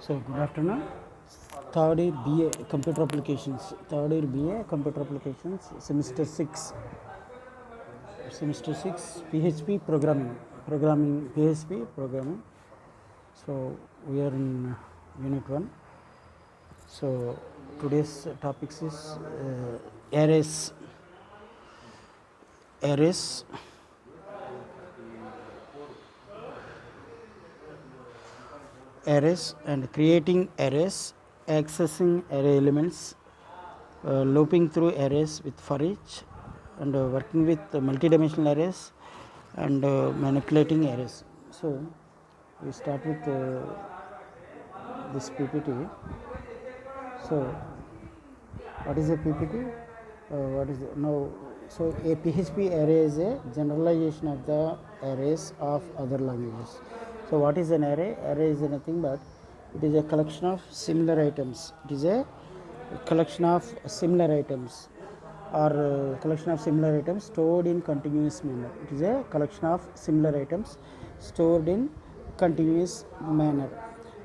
So good afternoon. Third year BA Computer Applications. Third year BA Computer Applications. Semester 6. Semester 6 PHP programming. Programming PHP programming. So we are in Unit 1. So today's topics is arrays. Arrays. Arrays and creating arrays, accessing array elements, looping through arrays with for each, and working with multidimensional arrays and manipulating arrays. So we start with this PPT. So what is a PPT? What is it? Now, so a PHP array is a generalization of the arrays of other languages. So what is an array? Array is nothing but it is a collection of similar items. It is a collection of similar items or collection of similar items stored in continuous manner. It is a collection of similar items stored in continuous manner.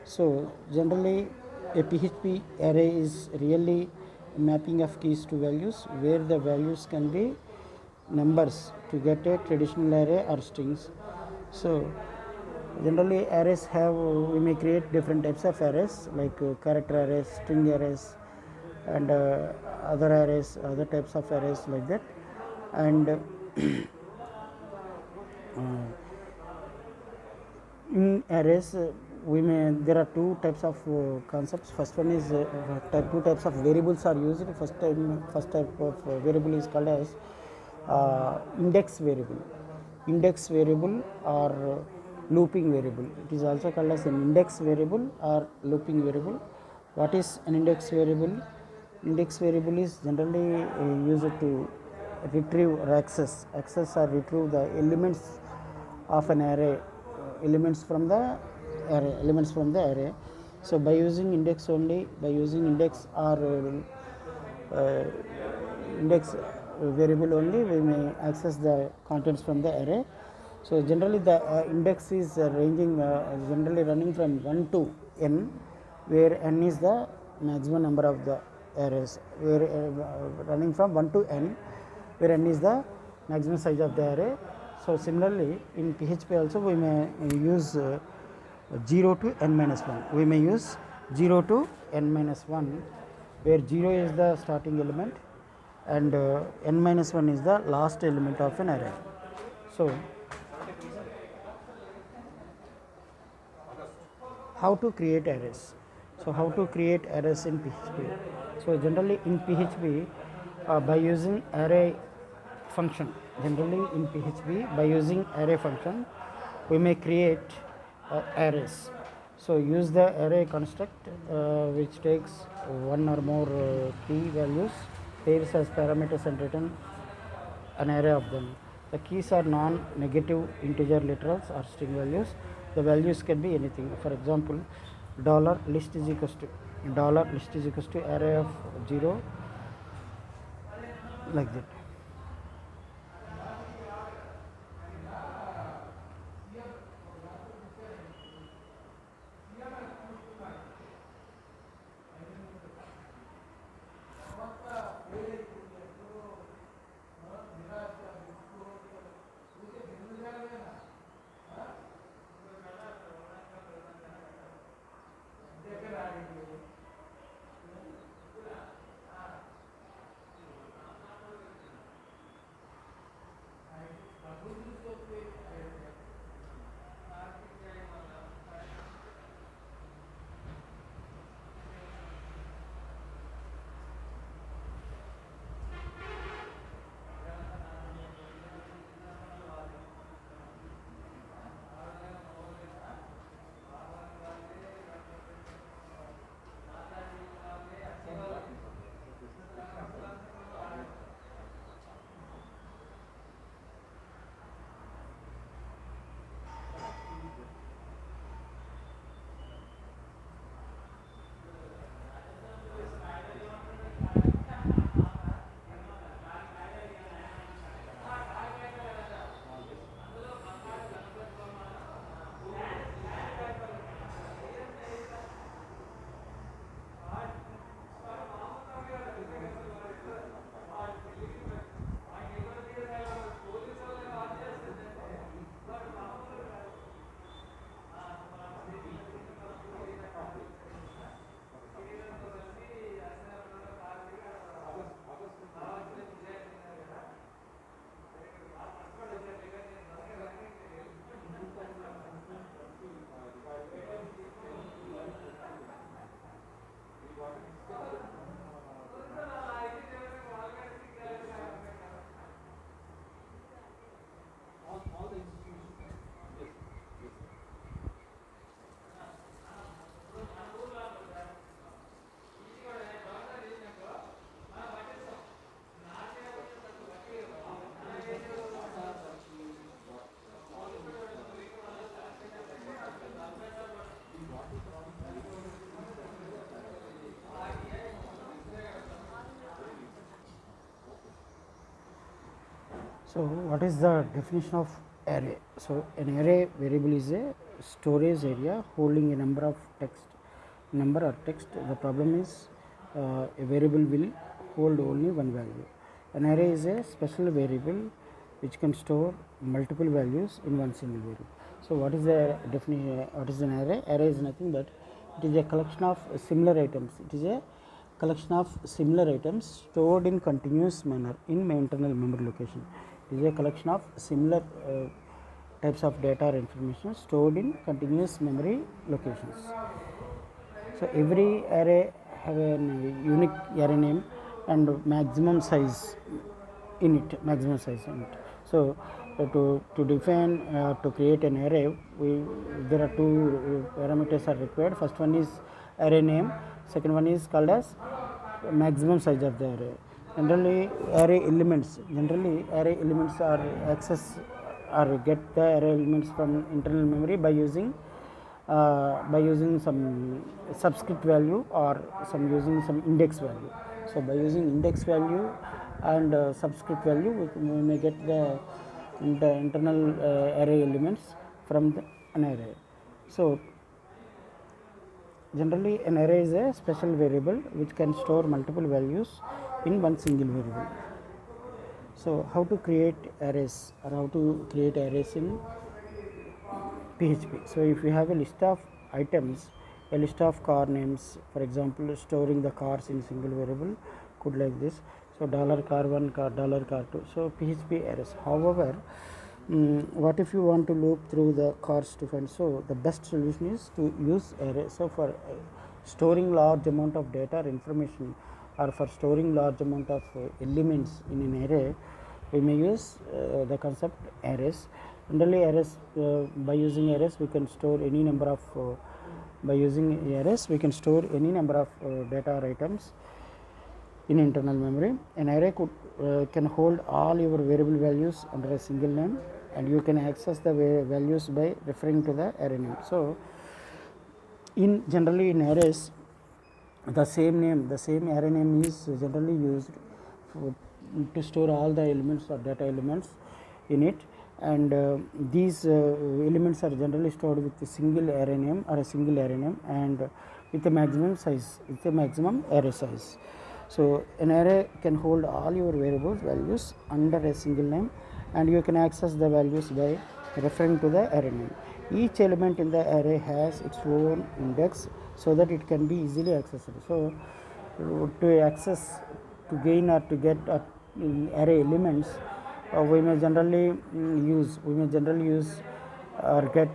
So generally a PHP array is really a mapping of keys to values where the values can be numbers to get a traditional array or strings. So generally arrays have, we may create different types of arrays like character arrays, string arrays, and other arrays, other types of arrays like that. And in arrays we may, there are two types of concepts. First one is two types of variables are used. First type of variable is called as index variable. Index variable or looping variable. It is also called as an index variable or looping variable. What is an index variable? Index variable is generally used to retrieve or access or retrieve the elements of an array, elements from the array. So by using index only, by using index or index variable only, we may access the contents from the array. So generally the index is ranging generally running from 1 to n, where n is the maximum number of the arrays, where running from 1 to n, where n is the maximum size of the array. So similarly in PHP also we may use 0 to n minus 1. We may use 0 to n minus 1, where 0 is the starting element and n minus 1 is the last element of an array. So how to create arrays? So how to create arrays in PHP? So generally in PHP by using array function, generally in PHP by using array function we may create arrays. So use the array construct which takes one or more key values, pairs as parameters and return an array of them. The keys are non-negative integer literals or string values. The values can be anything. For example, $list is equals to array of 0, like that. So what is the definition of array? So an array variable is a storage area holding a number of number or text. The problem is a variable will hold only one value. An array is a special variable which can store multiple values in one single variable. So what is the definition? What is an array? Array is nothing but it is a collection of similar items. It is a collection of similar items stored in continuous manner in my internal memory location. It is a collection of similar types of data or information stored in continuous memory locations. So every array have a unique array name and maximum size in it. So to define to create an array, there are two parameters are required. First one is array name, second one is called as maximum size of the array. Generally array elements are access or get the array elements from internal memory by using some subscript value or using some index value. So by using index value and subscript value, we may get the internal array elements from an array. So generally an array is a special variable which can store multiple values in one single variable. So how to create arrays or how to create arrays in PHP. So if you have a list of items, a list of car names, for example, storing the cars in single variable could like this. So $car1, $car2. So PHP arrays. However, what if you want to loop through the cars to find? So the best solution is to use array. So for storing large amount of data or information, or for storing large amount of elements in an array, we may use the concept arrays. Generally arrays, by using arrays we can store any number of data or items in internal memory. An array can hold all your variable values under a single name, and you can access the values by referring to the array name. So generally in arrays, the same array name is generally used to store all the elements or data elements in it, and these elements are generally stored with a single array name or a single array name and with a maximum array size. So an array can hold all your variables values under a single name, and you can access the values by referring to the array name. Each element in the array has its own index so that it can be easily accessible. So to gain or to get array elements, we may generally use or get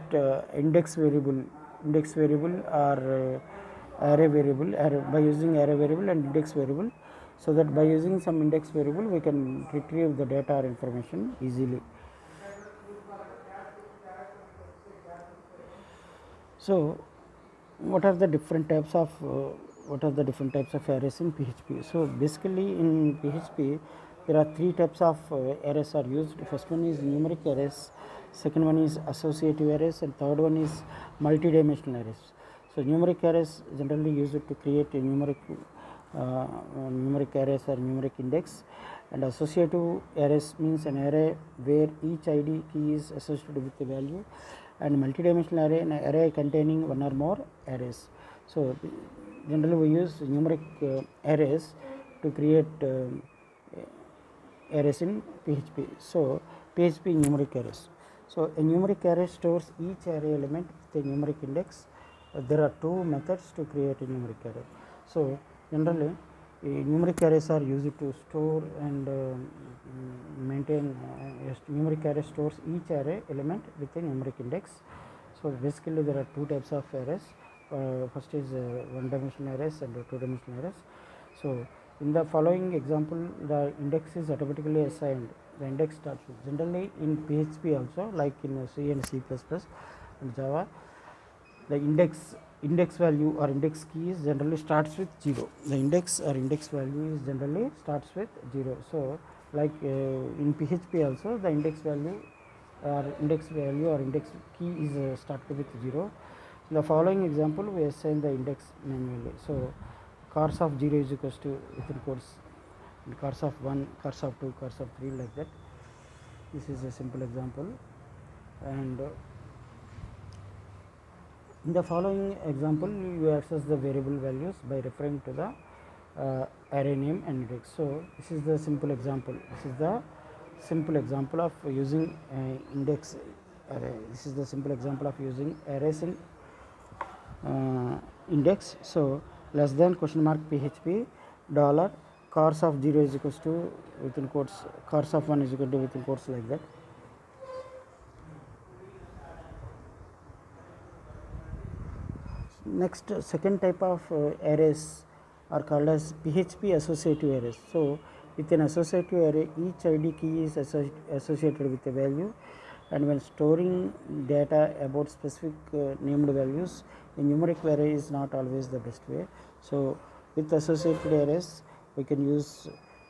index variable or array variable by using array variable and index variable, so that by using some index variable we can retrieve the data or information easily. So what are the different types of arrays in PHP? So basically in PHP there are three types of arrays are used. First one is numeric arrays, second one is associative arrays, and third one is multidimensional arrays. So numeric arrays generally used to create a numeric arrays or numeric index, and associative arrays means an array where each ID key is associated with a value, and multidimensional array an array containing one or more arrays. So generally we use numeric arrays to create arrays in PHP. So PHP numeric arrays. So a numeric array stores each array element with a numeric index. There are two methods to create a numeric array. So generally numeric arrays are used to store and maintain. Numeric array stores each array element with a numeric index. So basically there are two types of arrays. First is one dimensional arrays and two dimensional arrays. So in the following example, the index is automatically assigned. The index starts with, generally in PHP also, like in C and C++ and Java, the index value or index key is generally starts with 0. The index or index value is generally starts with 0. So like in PHP also, the index value or index key is started with 0. In the following example, we assign the index manually. So cars of 0 is equals to within quotes cars of 1, cars of 2, cars of 3, like that. This is a simple example, and in the following example you access the variable values by referring to the array name and index. So this is the simple example. This is the simple example of using index array. This is the simple example of using arrays in index. So less than question mark php dollar cars of 0 is equals to within quotes, cars of 1 is equal to within quotes, like that. Next, second type of arrays are called as PHP associative arrays. So with an associative array, each ID key is associated with a value, and when storing data about specific named values, a numeric array is not always the best way. So with associated arrays, we can use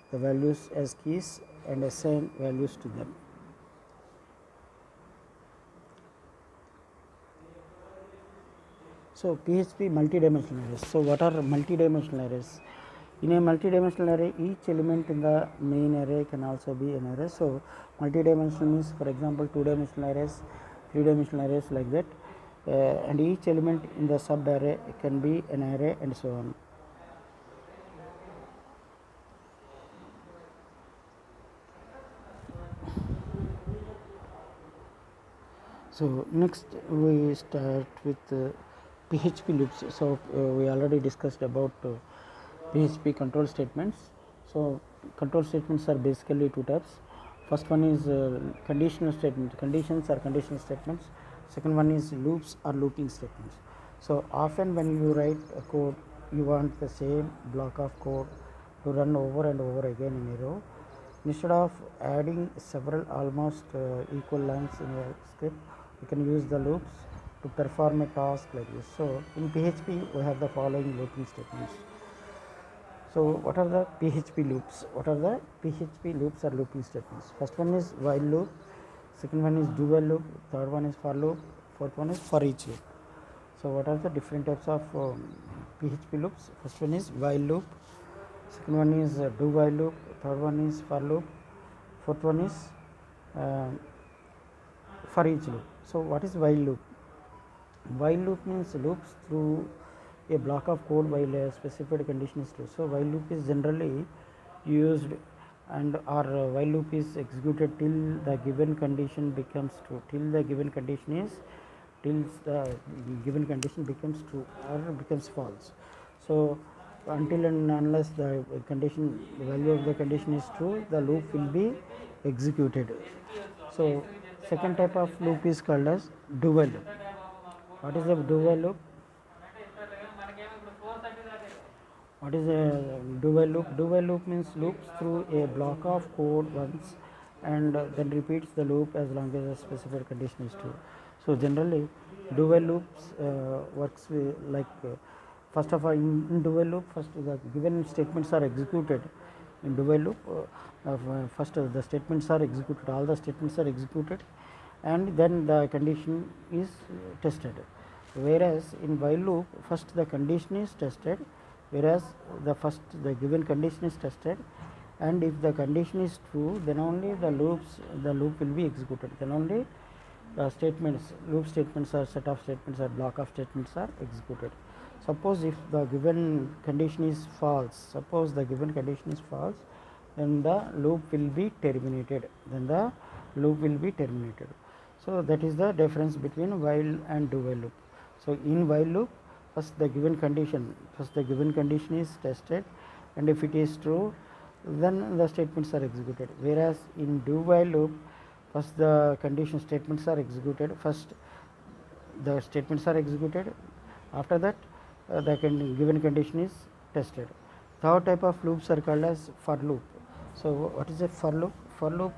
the values as keys and assign values to them. So PHP multidimensional arrays. So what are multidimensional arrays? In a multidimensional array, each element in the main array can also be an array. So multidimensional means, for example, two-dimensional arrays, three-dimensional arrays, like that, and each element in the sub array can be an array, and so on. So next we start with PHP loops. So we already discussed about PHP control statements. So control statements are basically two types. First one is conditional statement. Conditions are conditional statements. Second one is loops or looping statements. So often when you write a code, you want the same block of code to run over and over again in a row. Instead of adding several almost equal lines in a script, you can use the loops to perform a task like this. So in PHP we have the following looping statements. So what are the PHP loops? What are the PHP loops or looping statements? First one is while loop, second one is do while loop, third one is for loop, fourth one is for each loop. So what are the different types of PHP loops? First one is while loop, second one is do while loop, third one is for loop, fourth one is for each loop. So what is while loop? While loop means loops through a block of code while a specified condition is true. So while loop is generally used, and or while loop is executed till the given condition becomes true. Till the given condition is, till the given condition becomes true or becomes false. So until and unless the condition, the value of the condition is true, the loop will be executed. So second type of loop is called as do while loop. What is a do while loop? What is a do while loop? Do while loop means loops through a block of code once and then repeats the loop as long as a specified condition is true. So generally do while loops works with first of all, in do while loop, first the given statements are executed. In do while loop, first the statements are executed, all the statements are executed, and then the condition is tested. Whereas in while loop, first the condition is tested, whereas the given condition is tested, and if the condition is true, then only the loop will be executed. Then only the statements, loop statements or set of statements or block of statements are executed. Suppose if the given condition is false, then the loop will be terminated. So that is the difference between while and do while loop. So in while loop, first the given condition is tested, and if it is true, then the statements are executed. Whereas in do while loop, first the condition statements are executed, after that the given condition is tested. Third type of loops are called as for loop. So what is a for loop? For loop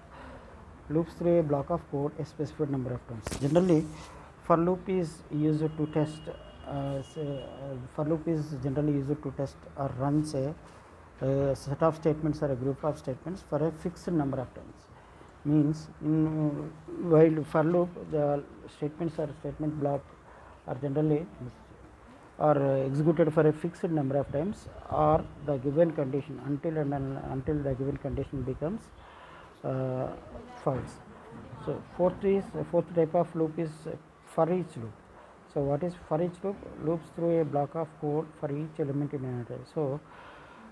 loops through a block of code a specified number of times. Generally for loop is used to test or runs a set of statements or a group of statements for a fixed number of times. Means in while for loop, the statements or statement block are generally executed for a fixed number of times, or the given condition until the given condition becomes false. So fourth type of loop is for each loop. So what is for each loop? Loops through a block of code for each element in an array. So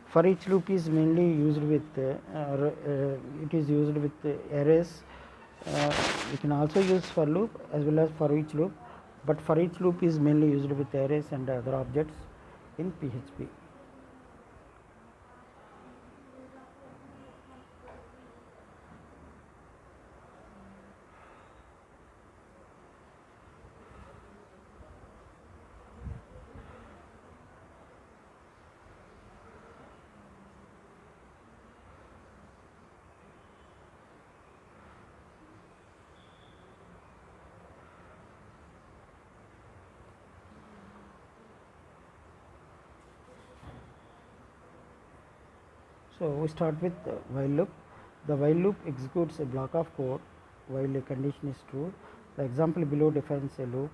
for each loop is mainly used with it is used with arrays. You can also use for loop as well as for each loop, but for each loop is mainly used with arrays and other objects in PHP. So we start with while loop. The while loop executes a block of code while a condition is true. The example below defines a loop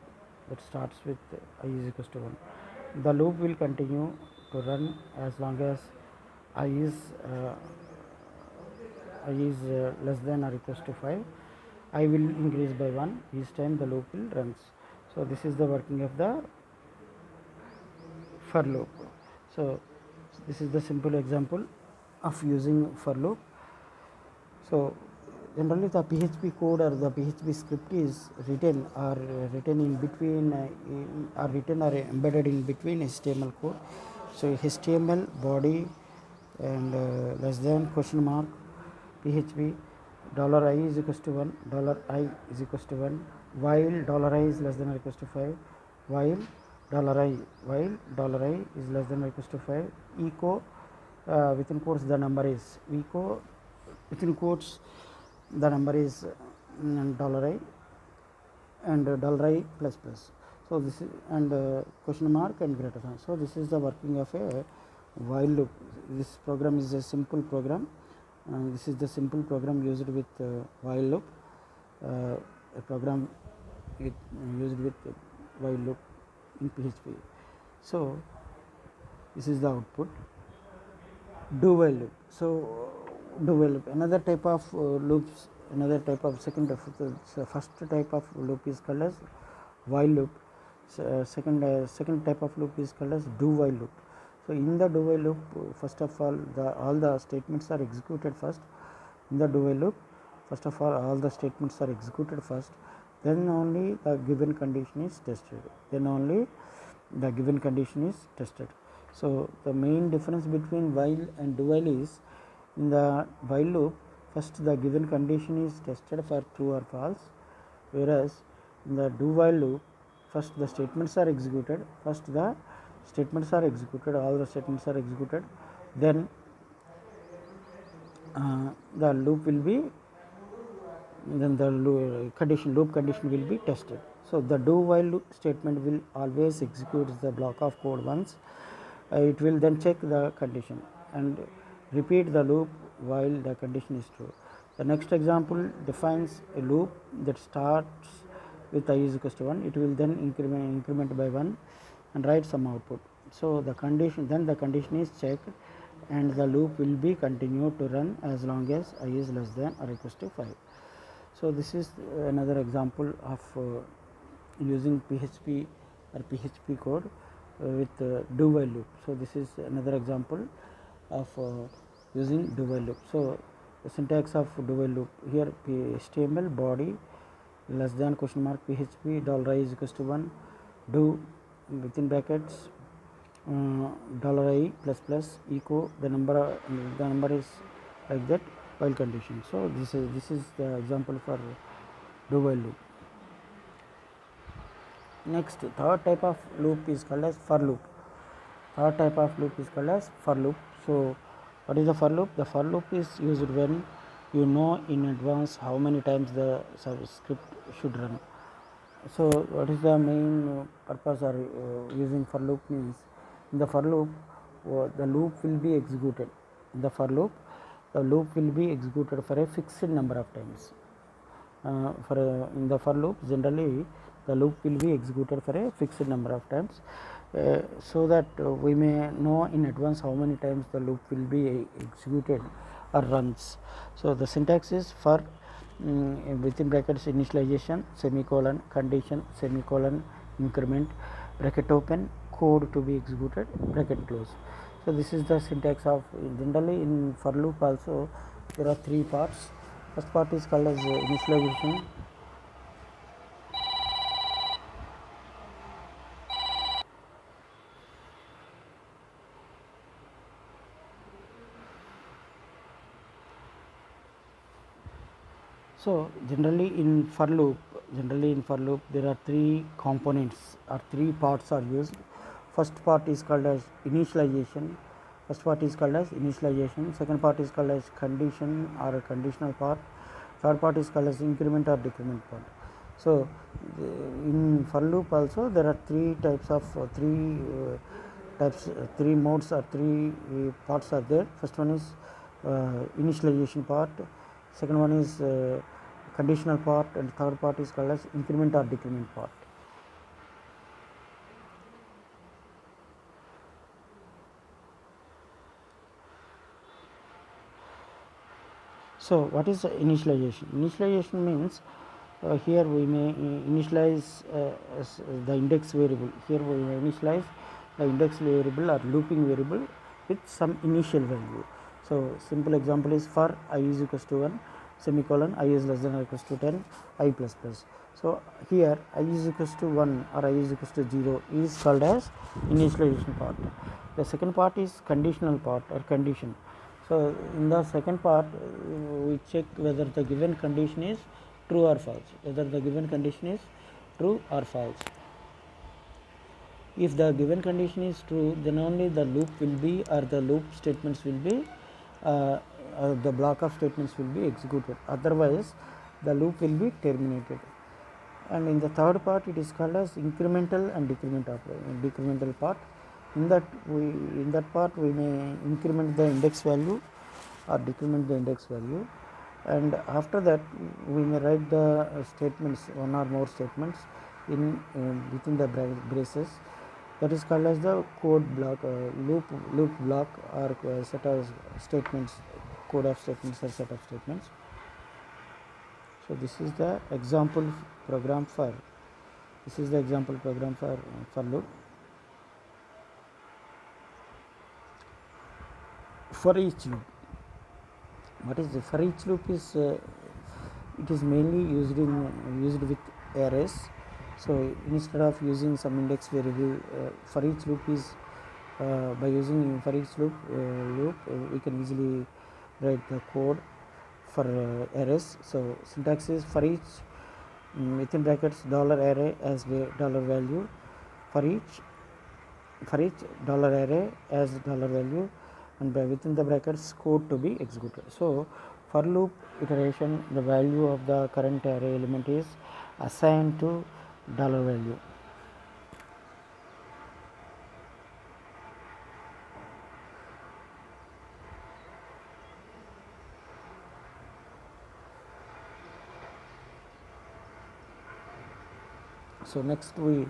that starts with I is equals to 1. The loop will continue to run as long as I is less than or equals to 5. I will increase by 1 each time the loop will runs. So this is the working of the for loop. So this is the simple example of using for loop. So generally the PHP code or the PHP script is written or written in between or written or embedded in between HTML code. So HTML body and less than question mark PHP $I is equals to 1, $I is equals to 1, while $I is less than or equals to 5, while $I is less than or equals to 5, echo within quotes the number is echo within quotes the number is $I and $I plus plus. So this is and question mark and greater than. So this is the working of a while loop. This program is a simple program. This is the simple program used with while loop. A program used with while loop in PHP. So this is the output. Do while loop. So do while loop. Another type of loops. Another type of first type of loop is called as while loop. Second type of loop is called as do while loop. So in the do while loop, first of all the statements are executed first. In the do while loop, first of all the statements are executed first, then only the given condition is tested. Then only the given condition is tested. So the main difference between while and do while is, in the while loop, first the given condition is tested for true or false, whereas in the do while loop, first the statements are executed, all the statements are executed, then the loop will be, then the loop condition will be tested. So the do while loop statement will always execute the block of code once. It will then check the condition and repeat the loop while the condition is true. The next example defines a loop that starts with I is equals to 1. It will then increment by 1 and write some output. So the condition is checked and the loop will be continued to run as long as I is less than or equals to 5. So this is another example of using PHP or PHP code with do while loop. So this is another example of using do while loop. So the syntax of do while loop here: HTML body less than question mark PHP $I is equals to 1, do within brackets $I plus plus echo the number is like that while condition. So this is the example for do while loop. Next, third type of loop is called as for loop. So what is the for loop? The for loop is used when you know in advance how many times the script should run. So what is the main purpose of using for loop means, in the for loop the loop will be executed. In the for loop the loop will be executed for a fixed number of times. In the for loop generally the loop will be executed for a fixed number of times, so that we may know in advance how many times the loop will be executed or runs. So the syntax is for within brackets initialization semicolon condition semicolon increment bracket open code to be executed bracket close. So this is the syntax of generally in for loop also there are three parts. First part is called as initialization. So generally in for loop there are three components or three parts are used. First part is called as initialization. Second part is called as condition or a conditional part. Third part is called as increment or decrement part. So in for loop also there are three types of three modes or three parts are there. First one is initialization part, second one is conditional part, and third part is called as increment or decrement part. So what is initialization? Initialization means here we may initialize the index variable. Here we may initialize the index variable or looping variable with some initial value. So simple example is for I is equals to 1 semicolon I is less than or equals to 10 I plus plus. So here I is equals to 1 or I is equals to 0 is called as initialization part. The second part is conditional part or condition. So in the second part we check whether the given condition is true or false. If the given condition is true, then only the loop will be or the loop statements will be the block of statements will be executed. Otherwise the loop will be terminated. And in the third part it is called as incremental and decremental part. In that part we may increment the index value or decrement the index value, and after that we may write the statements, one or more statements in within the braces. That is called as the code block, loop block, or set of statements, code of statements or set of statements. So this is the example program for loop. For each loop, what is the for each loop is it is mainly used with arrays. So instead of using some index variable, for each loop is by using for each loop we can easily write the code for arrays. So syntax is for each within brackets $array as dollar value, for each $array as dollar value, and by within the brackets code to be executed. So for loop iteration, the value of the current array element is assigned to dollar value. So next we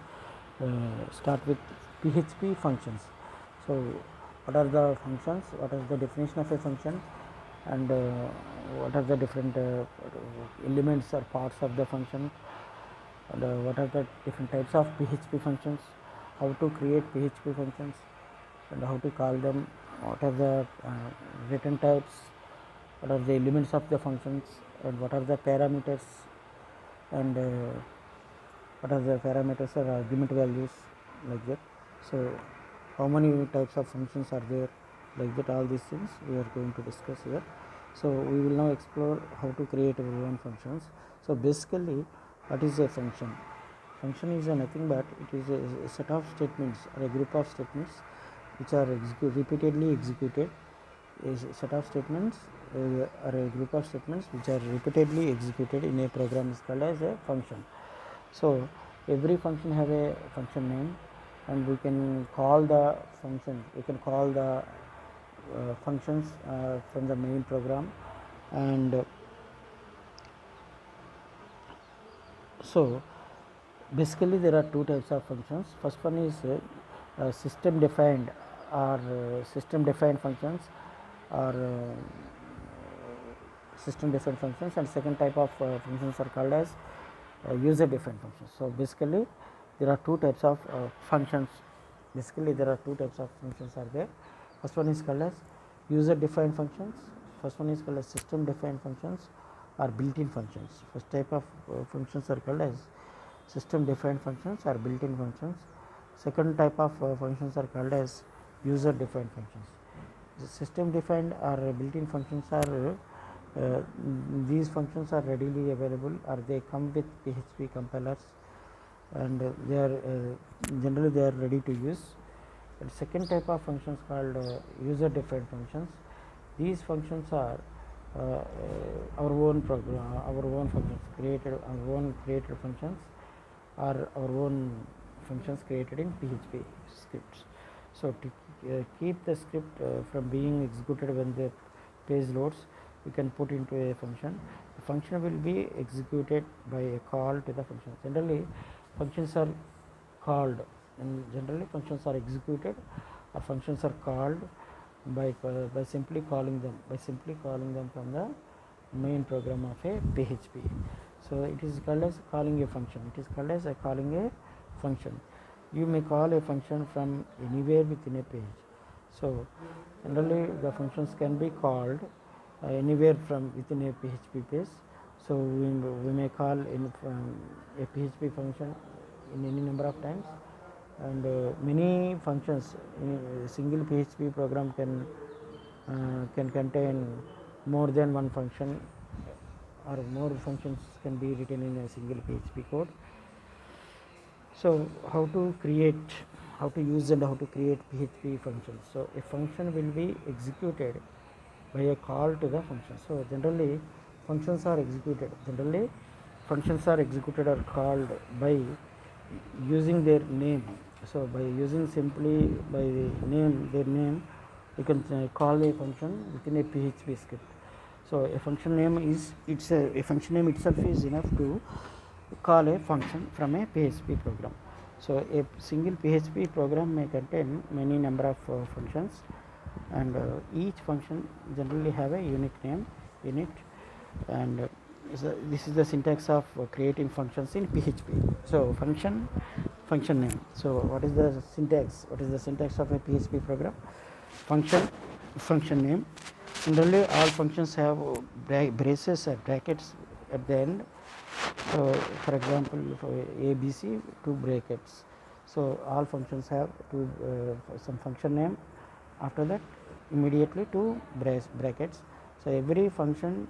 start with PHP functions. So what are the functions, what is the definition of a function, and what are the different elements or parts of the function, and what are the different types of PHP functions, how to create PHP functions and how to call them, what are the return types, what are the elements of the functions, and what are the parameters, and what are the parameters or argument values, like that. So how many types of functions are there, like that, all these things we are going to discuss here. So we will now explore how to create our own functions. So basically what is a function? Function is nothing but it is a set of statements or a group of statements which are repeatedly executed. A set of statements or a group of statements which are repeatedly executed in a program is called as a function. So every function have a function name, and we can call the functions, functions from the main program. And so basically there are two types of functions. First one is system defined functions, or system defined functions, and second type of functions are called as user defined functions. So basically there are two types of functions. Basically there are two types of functions are there. First one is called as user defined functions, first one is called as system defined functions or built-in functions. First type of functions are called as system defined functions or built-in functions. Second type of functions are called as user defined functions. The system defined or built-in functions are these functions are readily available, or they come with PHP compilers, and they are generally they are ready to use. And second type of functions called user defined functions. These functions are our own program, our own functions created, our own created functions, or our own functions created in PHP scripts. So to keep the script from being executed when the page loads, we can put into a function. The function will be executed by a call to the function. Generally functions are called, and generally functions are executed or functions are called by simply calling them from the main program of a PHP. So it is called as calling a function. It is called as calling a function. You may call a function from anywhere within a page. So generally the functions can be called anywhere from within a PHP page. So we may call in a PHP function in any number of times, and many functions in a single PHP program can contain more than one function, or more functions can be written in a single PHP code. So how to use and how to create PHP functions. So a function will be executed by a call to the function. So generally functions are executed or called by using their name. So by using simply by their name, you can call a function within a PHP script. So a function name itself is enough to call a function from a PHP program. So a single PHP program may contain many number of functions, and each function generally have a unique name in it, and this is the syntax of creating functions in PHP. So function name. So what is the syntax of a PHP program? Function name. Generally all functions have braces or brackets at the end. So for example, for ABC, two brackets. So all functions have some function name, after that immediately two brackets. So every function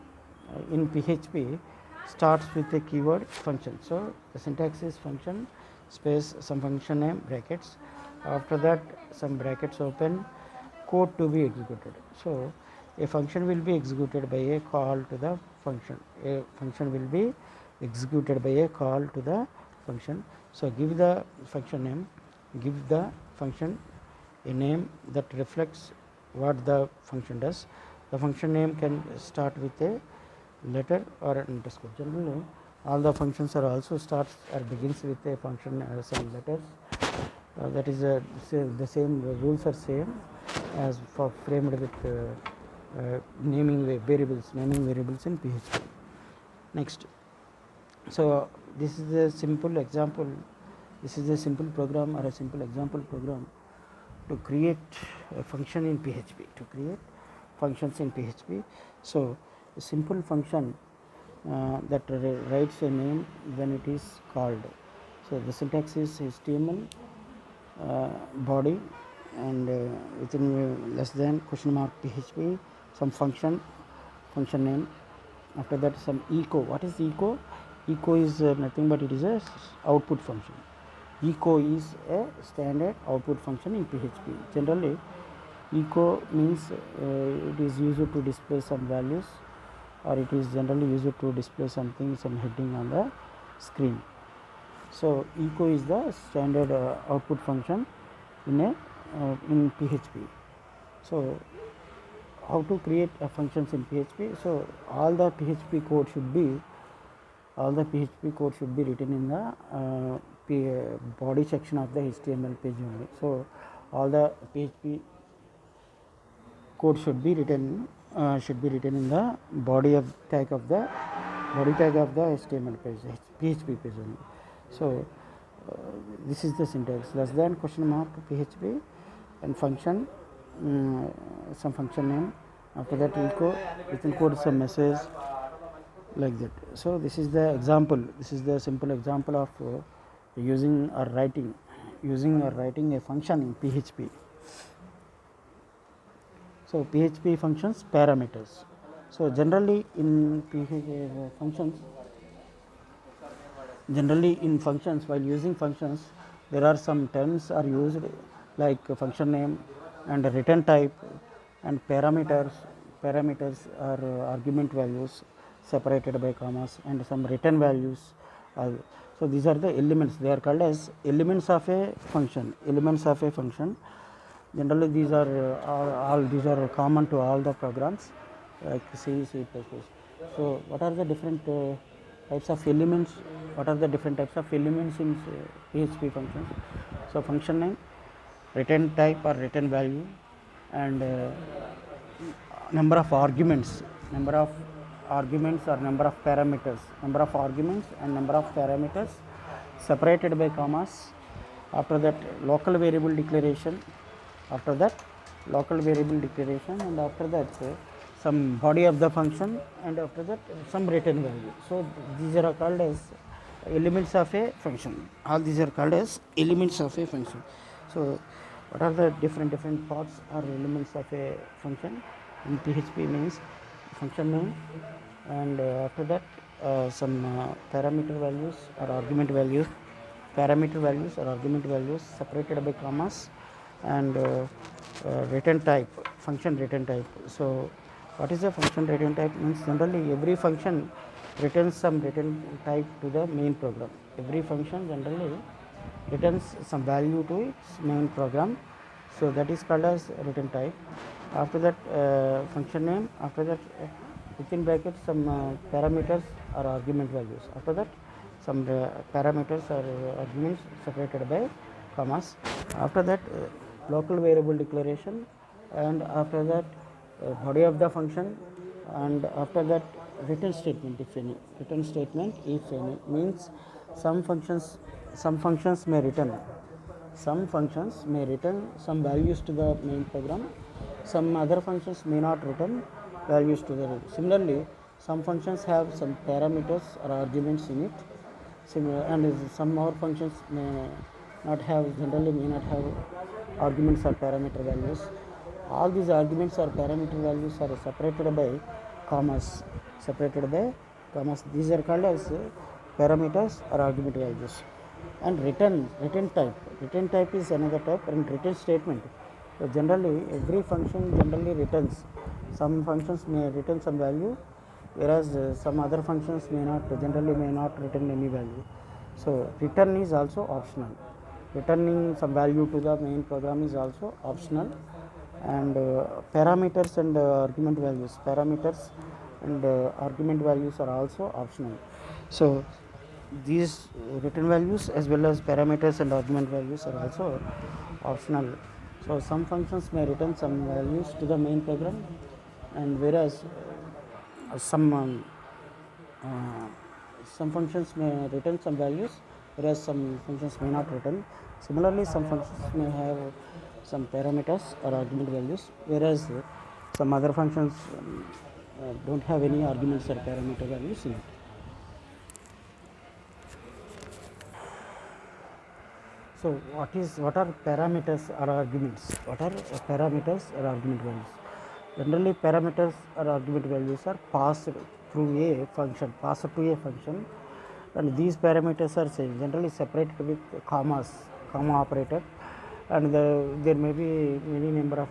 in PHP starts with a keyword function. So the syntax is function space some function name brackets, after that some brackets open, code to be executed. So a function will be executed by a call to the function. A function will be executed by a call to the function. So give the function name, give the function a name that reflects what the function does. The function name can start with a letter or an underscore. Generally all the functions are also starts or begins with a function some letters. That is the same rules are same as for framed with naming variables in PHP. Next, so this is a simple example. This is a simple program or a simple example program to create a function in PHP. To create functions in PHP. So a simple function that writes a name when it is called. So the syntax is HTML body, and within less than question mark PHP some function name, after that some echo. What is echo? Echo is nothing but it is a output function. Echo is a standard output function in PHP. Generally echo means it is used to display some values, or it is generally used to display something, some heading on the screen. So echo is the standard output function in PHP. So how to create functions in PHP? So all the PHP code should be written in the body section of the HTML page only. So all the PHP code should be written should be written in the body tag of the HTML page, PHP page only. So this is the syntax: less than question mark PHP and function, some function name. After that we can code some message like that. So this is the example. This is the simple example of using or writing a function in PHP. So PHP functions parameters. So generally in PHP functions, while using functions, there are some terms are used like function name and return type and parameters. Parameters are argument values separated by commas, and some return values. So these are the elements. They are called as elements of a function. Generally these are all these are common to all the programs like C, C++. So what are the different types of elements? What are the different types of elements in PHP functions? So function name, return type or return value, and number of arguments or number of parameters, separated by commas. After that local variable declaration, and after that some body of the function, and after that some return value. So these are called as elements of a function. All these are called as elements of a function. So what are the different parts or elements of a function in PHP? Means function name, and after that some parameter values or argument values separated by commas, and return type, function return type. So what is the function return type? Means generally every function returns some return type to the main program. Every function generally returns some value to its main program. So that is called as return type. After that function name, after that within brackets some parameters or argument values. After that some parameters or arguments separated by commas. After that local variable declaration, and after that body of the function, and after that return statement if any. Means some functions may return some values to the main program. Some other functions may not return values to the. Similarly, some functions have some parameters or arguments in it. And some more functions may not have arguments or parameter values. All these arguments or parameter values are separated by commas. These are called as parameters or argument values. And return type is another type. And return statement. So generally every function returns. Some functions may return some value, whereas some other functions may not return any value. So return is also optional. Returning some value to the main program is also optional. And parameters and argument values are also optional. So these return values as well as parameters and argument values are also optional. So some functions may return some values to the main program, and whereas some functions may return some values, whereas some functions may not return. Similarly, some functions may have some parameters or argument values, whereas some other functions don't have any arguments or parameter values in it. So what are parameters or arguments? What are parameters or argument values? Generally, parameters or argument values are passed to a function, and these parameters are generally separated with comma operator, and there may be any number of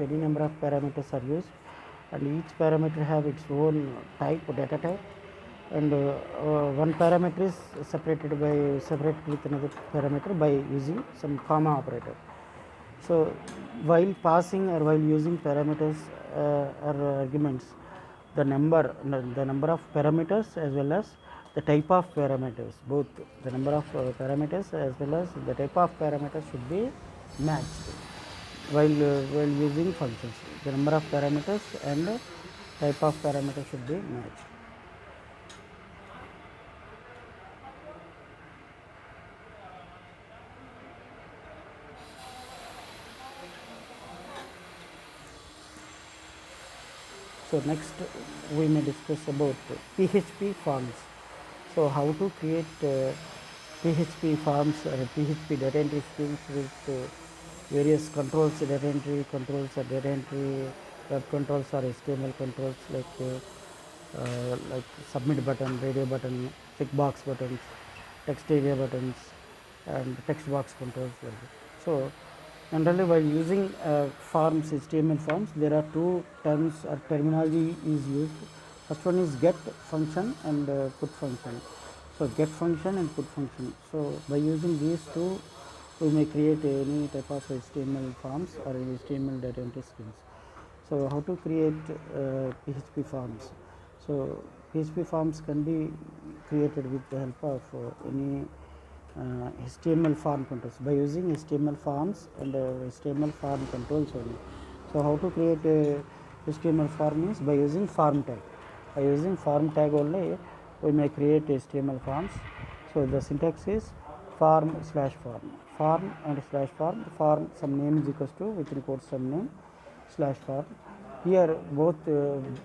parameters are used, and each parameter have its own data type, and one parameter is separated with another parameter by using some comma operator. So while passing or while using parameters or arguments, the number of parameters as well as the type of parameters, both the number of parameters as well as the type of parameters should be matched while using functions. The number of parameters and type of parameter should be matched. So next we may discuss about PHP forms. So how to create PHP forms or PHP data entry screens with various controls, data entry controls or data entry web controls or HTML controls like submit button, radio button, tick box buttons, text area buttons, and text box controls. So generally while using forms, HTML forms, there are two terms or terminology is used. First one is get function and put function. So get function and put function. So by using these two, we may create any type of HTML forms or HTML data entry screens. So how to create PHP forms? So PHP forms can be created with the help of any HTML form controls by using HTML forms and HTML form controls only. So how to create a HTML form is by using form tag. By using form tag only, we may create HTML forms. So the syntax is form slash form and slash form some name is equals to within quotes some name slash form. Here both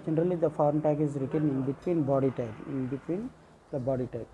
generally the form tag is written in between body tag, in between the body tag.